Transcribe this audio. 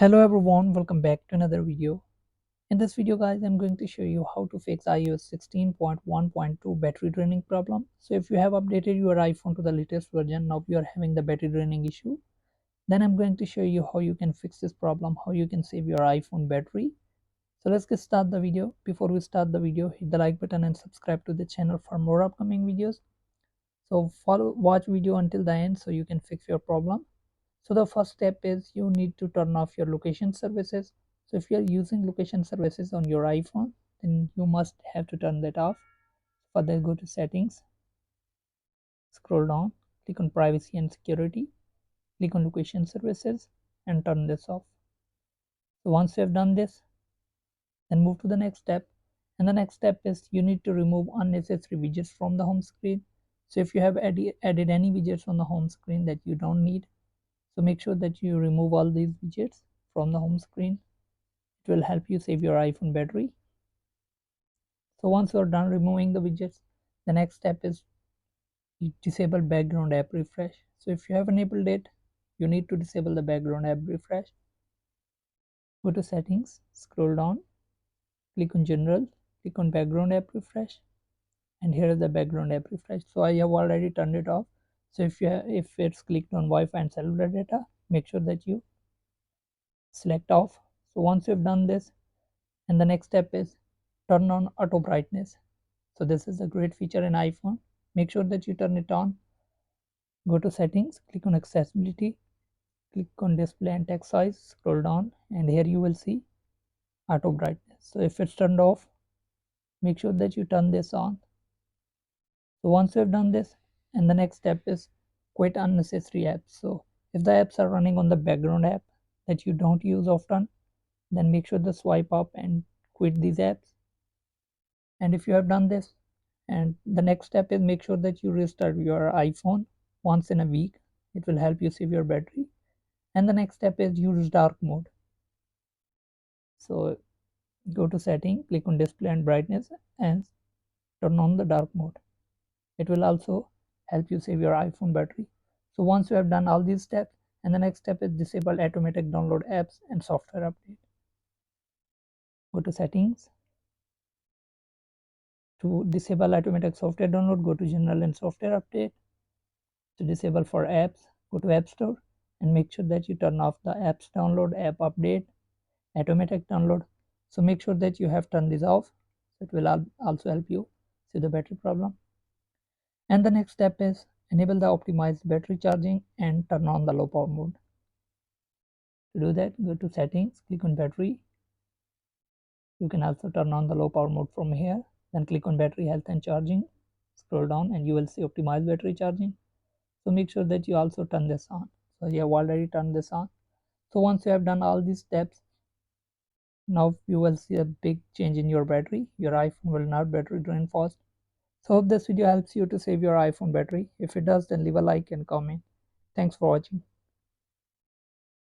Hello everyone, welcome back to another video. In this video guys, I'm going to show you how to fix iOS 16.1.2 battery draining problem. So if you have updated your iPhone to the latest version, now you are having the battery draining issue, then I'm going to show you how you can fix this problem, how you can save your iPhone battery. So let's get start the video. Before we start the video, hit the like button and subscribe to the channel for more upcoming videos. So watch video until the end so you can fix your problem. So the first step is you need to turn off your location services. So if you are using location services on your iPhone, then you must have to turn that off. For that, go to settings, scroll down, click on privacy and security, click on location services and turn this off. So once you have done this, then move to the next step. And the next step is you need to remove unnecessary widgets from the home screen. So if you have added any widgets on the home screen that you don't need, so make sure that you remove all these widgets from the home screen. It will help you save your iPhone battery. So once you're done removing the widgets, the next step is you disable background app refresh. So if you have enabled it, you need to disable the background app refresh. Go to settings, scroll down, click on general, click on background app refresh, and here is the background app refresh. So I have already turned it off. So if it's clicked on Wi-Fi and cellular data, make sure that you select off. So once you've done this, and the next step is turn on auto brightness. So this is a great feature in iPhone. Make sure that you turn it on. Go to settings, click on accessibility, click on display and text size, scroll down, and here you will see auto brightness. So if it's turned off, make sure that you turn this on. So once you have done this, and the next step is quit unnecessary apps. So if the apps are running on the background app that you don't use often, then make sure to swipe up and quit these apps. And if you have done this, and the next step is make sure that you restart your iPhone once in a week. It will help you save your battery. And the next step is use dark mode. So go to setting, click on display and brightness, and turn on the dark mode. It will also help you save your iPhone battery. So once you have done all these steps, and the next step is disable automatic download apps and software update. Go to settings. To disable automatic software download, go to general and software update. To disable for apps, go to App Store and make sure that you turn off the apps download, app update, automatic download. So make sure that you have turned this off. So it will also help you see the battery problem. And the next step is enable the optimized battery charging and turn on the low power mode. To do that, go to settings, click on battery. You can also turn on the low power mode from here. Then click on battery health and charging. Scroll down and you will see optimized battery charging. So make sure that you also turn this on. So you have already turned this on. So once you have done all these steps, now you will see a big change in your battery. Your iPhone will not battery drain fast. So hope this video helps you to save your iPhone battery. If it does, then leave a like and comment. Thanks for watching.